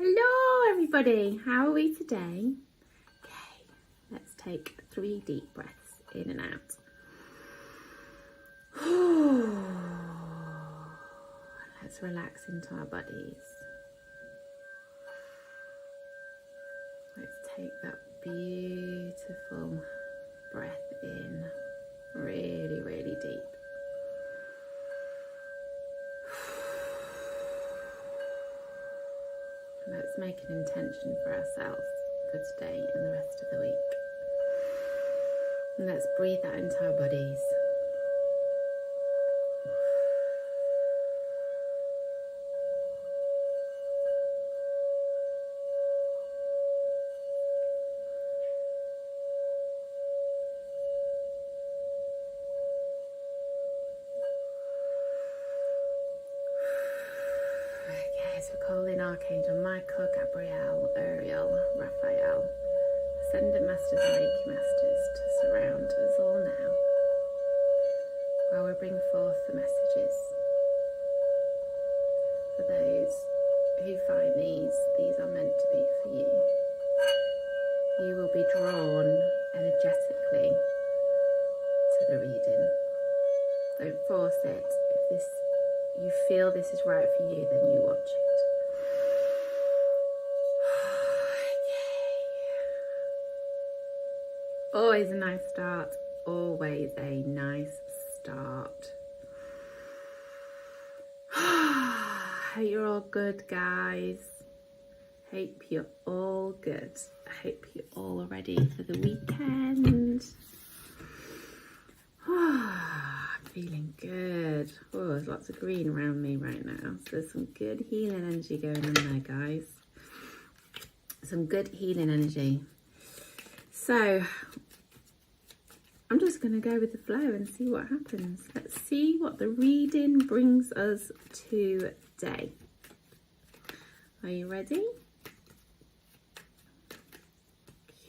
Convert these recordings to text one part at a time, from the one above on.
Hello everybody, how are we today? Okay, let's take 3 deep breaths in and out. Let's relax into our bodies. Let's take that beautiful breath in, really, really deep. Let's make an intention for ourselves for today and the rest of the week. And let's breathe that into our bodies. So calling Archangel Michael, Gabriel, Uriel, Raphael, Ascended Masters and Reiki Masters to surround us all now while we bring forth the messages for those who find these are meant to be for you. You will be drawn energetically to the reading. Don't force it. If you feel this is right for you, then you watch it. Always a nice start. Always a nice start. Hope you're all good, guys. Hope you're all good. I hope you're all ready for the weekend. I'm feeling good. Oh, there's lots of green around me right now. So there's some good healing energy going on there, guys. Some good healing energy. So I'm just going to go with the flow and see what happens. Let's see what the reading brings us today. Are you ready?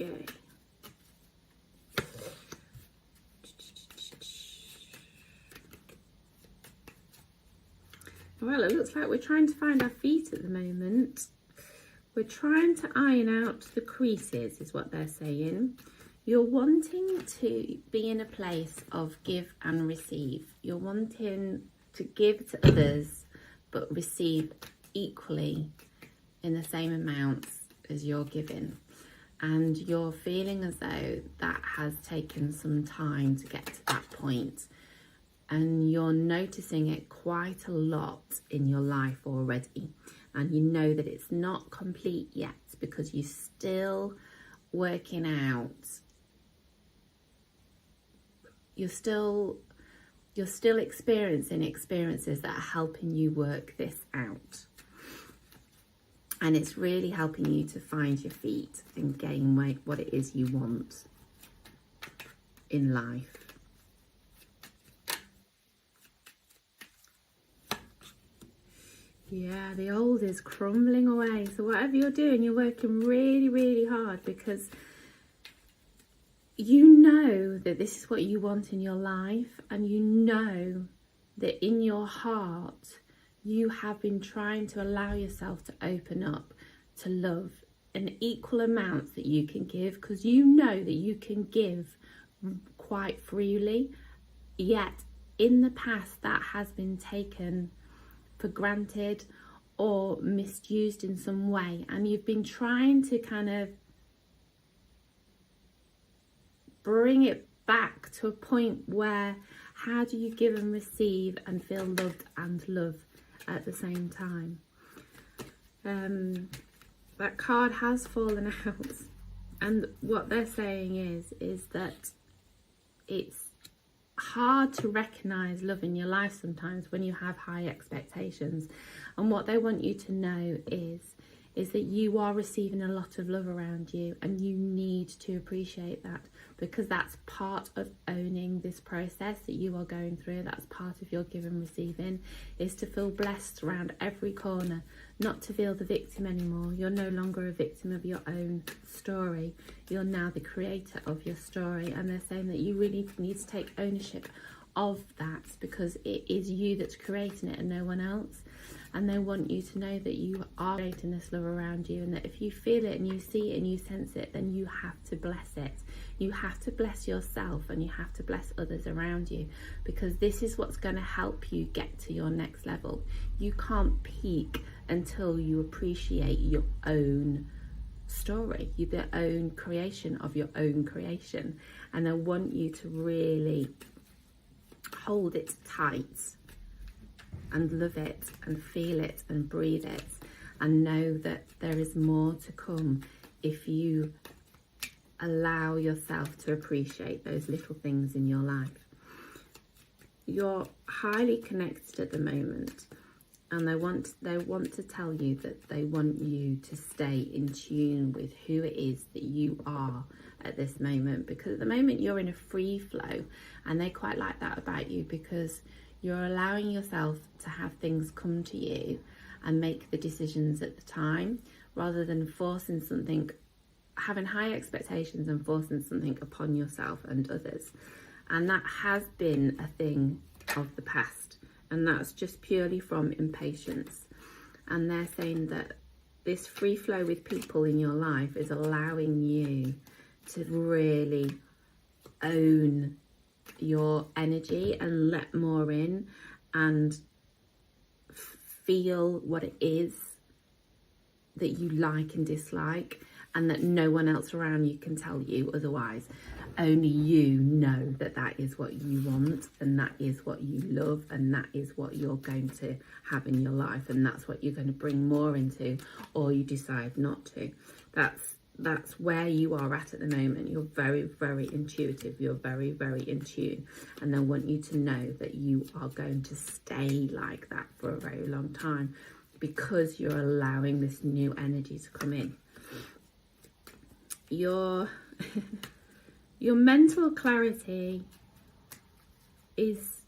Okay. Well, it looks like we're trying to find our feet at the moment. We're trying to iron out the creases, is what they're saying. You're wanting to be in a place of give and receive. You're wanting to give to others, but receive equally in the same amounts as you're giving. And you're feeling as though that has taken some time to get to that point. And you're noticing it quite a lot in your life already. And you know that it's not complete yet because you're still working out. You're still experiencing experiences that are helping you work this out. And it's really helping you to find your feet and gain what it is you want in life. Yeah, the old is crumbling away. So whatever you're doing, you're working really, really hard because you know that this is what you want in your life, and you know that in your heart you have been trying to allow yourself to open up to love in equal amounts that you can give, because you know that you can give quite freely, yet in the past that has been taken for granted or misused in some way, and you've been trying to kind of bring it back to a point where how do you give and receive and feel loved and love at the same time. That card has fallen out, and what they're saying is that it's hard to recognize love in your life sometimes when you have high expectations. And what they want you to know is that you are receiving a lot of love around you, and you need to appreciate that, because that's part of owning this process that you are going through. That's part of your give and receiving, is to feel blessed around every corner, not to feel the victim anymore. You're no longer a victim of your own story. You're now the creator of your story, and they're saying that you really need to take ownership of that, because it is you that's creating it and no one else. and they want you to know that you are creating this love around you, and that if you feel it and you see it and you sense it, then you have to bless it. You have to bless yourself, and you have to bless others around you, because this is what's going to help you get to your next level. You can't peak until you appreciate your own story, your own creation of your own creation. And I want you to really hold it tight and love it and feel it and breathe it, and know that there is more to come if you allow yourself to appreciate those little things in your life. You're highly connected at the moment, and they want to tell you that they want you to stay in tune with who it is that you are at this moment, because at the moment you're in a free flow, and they quite like that about you, because you're allowing yourself to have things come to you and make the decisions at the time, rather than forcing something, having high expectations and forcing something upon yourself and others. And that has been a thing of the past, and that's just purely from impatience. And they're saying that this free flow with people in your life is allowing you to really own your energy and let more in, and feel what it is that you like and dislike, and that no one else around you can tell you otherwise. Only you know that that is what you want, and that is what you love, and that is what you're going to have in your life, and that's what you're going to bring more into, or you decide not to. That's where you are at the moment. You're very, very intuitive. You're very, very in tune. And they want you to know that you are going to stay like that for a very long time, because you're allowing this new energy to come in. Your mental clarity is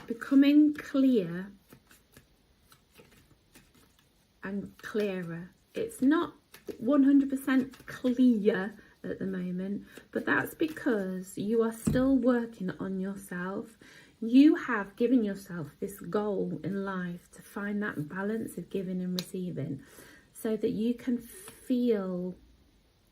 becoming clear and clearer. It's not 100% clear at the moment, but that's because you are still working on yourself. You have given yourself this goal in life to find that balance of giving and receiving, so that you can feel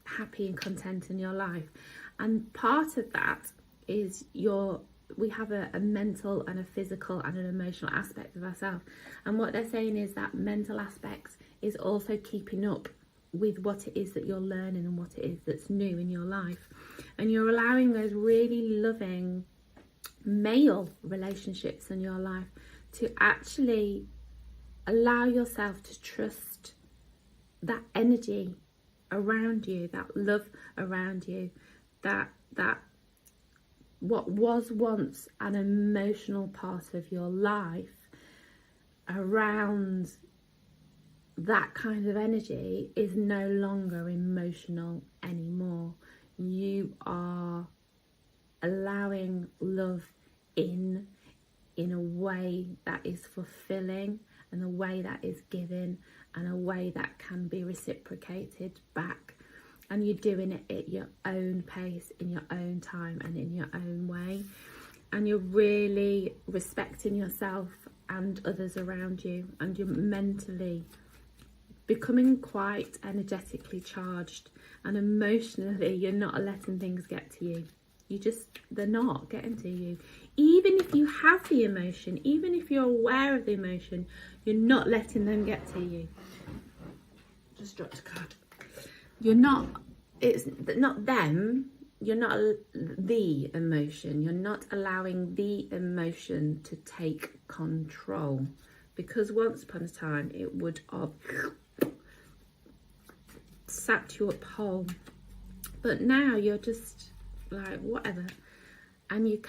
happy and content in your life. And part of that is we have a mental and a physical and an emotional aspect of ourselves, and what they're saying is that mental aspect is also keeping up with what it is that you're learning and what it is that's new in your life. And you're allowing those really loving male relationships in your life to actually allow yourself to trust that energy around you, that love around you, that what was once an emotional part of your life around that kind of energy is no longer emotional anymore. You are allowing love in a way that is fulfilling, and a way that is given, and a way that can be reciprocated back. And you're doing it at your own pace, in your own time, and in your own way. And you're really respecting yourself and others around you, and you're mentally becoming quite energetically charged, and emotionally you're not letting things get to you. They're not getting to you. Even if you have the emotion, even if you're aware of the emotion, you're not letting them get to you. Just dropped a card. It's not them. You're not the emotion. You're not allowing the emotion to take control, because once upon a time it would have sapped you up whole, but now you're just like whatever. And you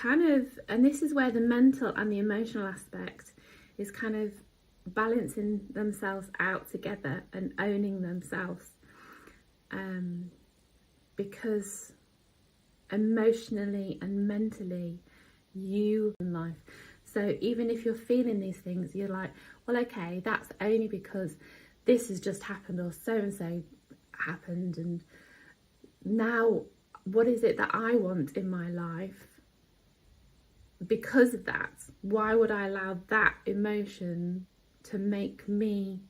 and this is where the mental and the emotional aspect is kind of balancing themselves out together and owning themselves, because emotionally and mentally you in life. So even if you're feeling these things, you're like, well, okay, that's only because this has just happened, or so and so happened, and now what is it that I want in my life because of that? Why would I allow that emotion to make me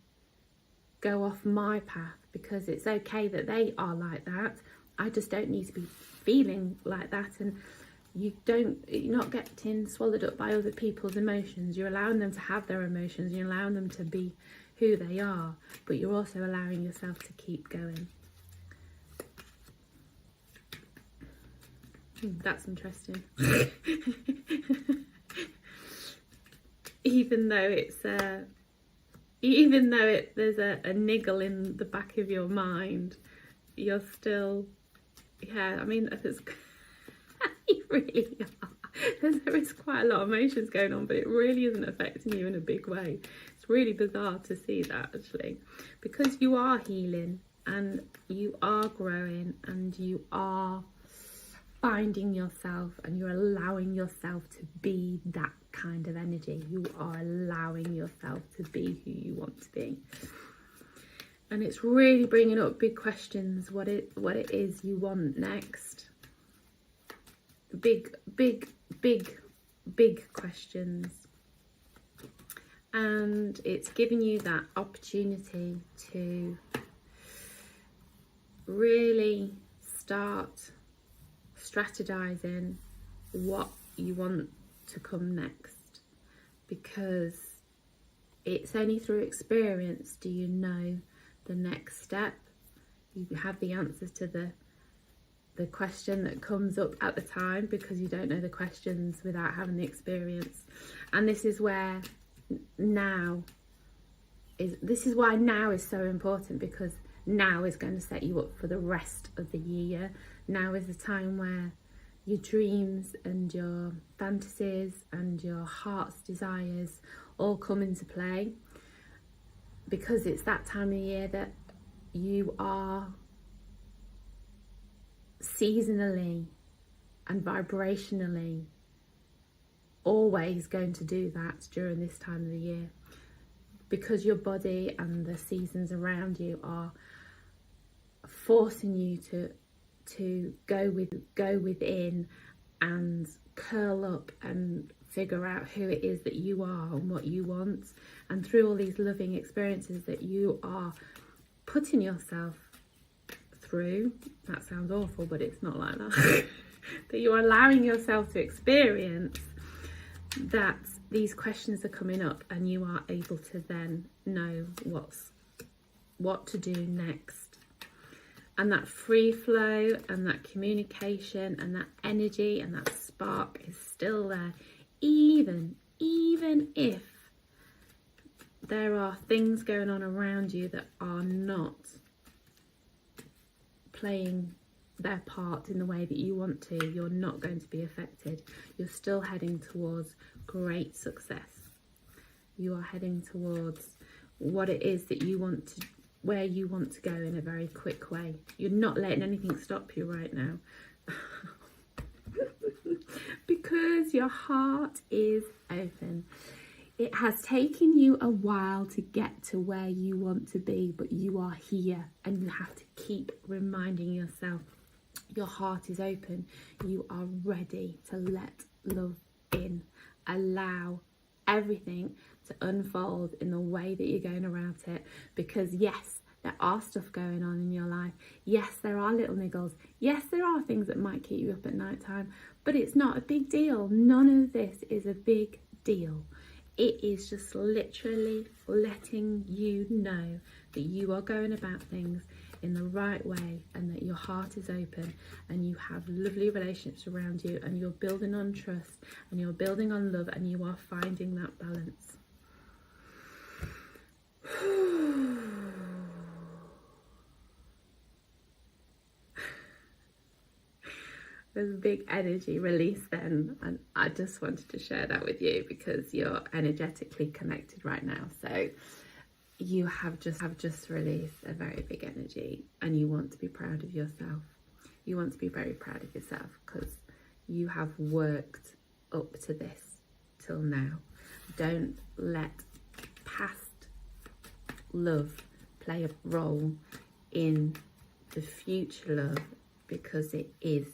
go off my path, because it's okay that they are like that. I just don't need to be feeling like that. And you're not getting swallowed up by other people's emotions. You're allowing them to have their emotions, you're allowing them to be who they are, but you're also allowing yourself to keep going. That's interesting. Even though there's a niggle in the back of your mind, you're still, yeah, I mean, you really are. There is quite a lot of emotions going on, but it really isn't affecting you in a big way. It's really bizarre to see that, actually, because you are healing and you are growing and you are finding yourself, and you're allowing yourself to be that kind of energy. You are allowing yourself to be who you want to be. And it's really bringing up big questions, what it is you want next. Big questions. And it's giving you that opportunity to really start strategizing what you want to come next, because it's only through experience do you know the next step. You have the answers to the question that comes up at the time, because you don't know the questions without having the experience. And this is where this is why now is so important, because now is going to set you up for the rest of the year. Now is the time where your dreams and your fantasies and your heart's desires all come into play, because it's that time of year that you are seasonally and vibrationally always going to do that during this time of the year, because your body and the seasons around you are forcing you to go within and curl up and figure out who it is that you are and what you want. And through all these loving experiences that you are putting yourself through, that sounds awful, but it's not like that, that you're allowing yourself to experience, that these questions are coming up, and you are able to then know what to do next. And that free flow and that communication and that energy and that spark is still there, even if there are things going on around you that are not playing their part in the way that you want to. You're not going to be affected. You're still heading towards great success. You are heading towards what it is that you want to, where you want to go in a very quick way. You're not letting anything stop you right now. Because your heart is open. It has taken you a while to get to where you want to be, but you are here, and you have to keep reminding yourself your heart is open. You are ready to let love in. Allow everything to unfold in the way that you're going around it, because yes, there are stuff going on in your life. Yes, there are little niggles. Yes, there are things that might keep you up at night time, but it's not a big deal. None of this is a big deal. It is just literally letting you know that you are going about things in the right way, and that your heart is open, and you have lovely relationships around you, and you're building on trust, and you're building on love, and you are finding that balance. There's a big energy release then, and I just wanted to share that with you, because you're energetically connected right now. So you have just released a very big energy, and you want to be proud of yourself. You want to be very proud of yourself, because you have worked up to this till now. Don't let past love play a role in the future love, because it is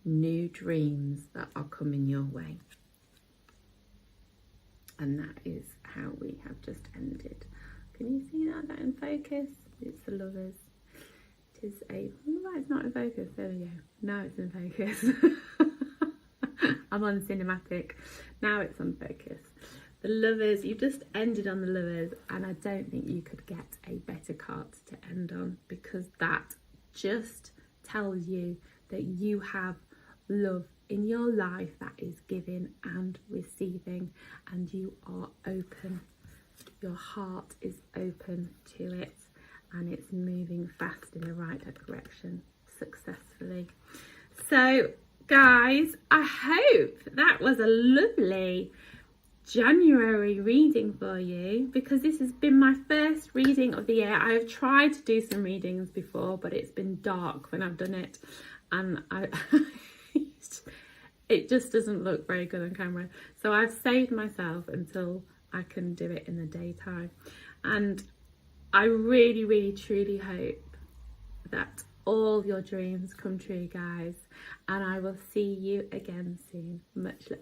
new dreams that are coming your way. And that is how we have just ended. Can you see that in focus? It's the Lovers. It is a, right, it's not in focus, there we go. Now it's in focus. I'm on cinematic, now it's on focus. The Lovers, you just ended on the Lovers, and I don't think you could get a better card to end on, because that just tells you that you have love in your life that is giving and receiving, and you are open. Your heart is open to it, and it's moving fast in the right direction successfully. So guys, I hope that was a lovely January reading for you, because this has been my first reading of the year. I've tried to do some readings before, but it's been dark when I've done it, and it just doesn't look very good on camera. So I've saved myself until I can do it in the daytime. And I really, really, truly hope that all your dreams come true, guys. And I will see you again soon. Much love.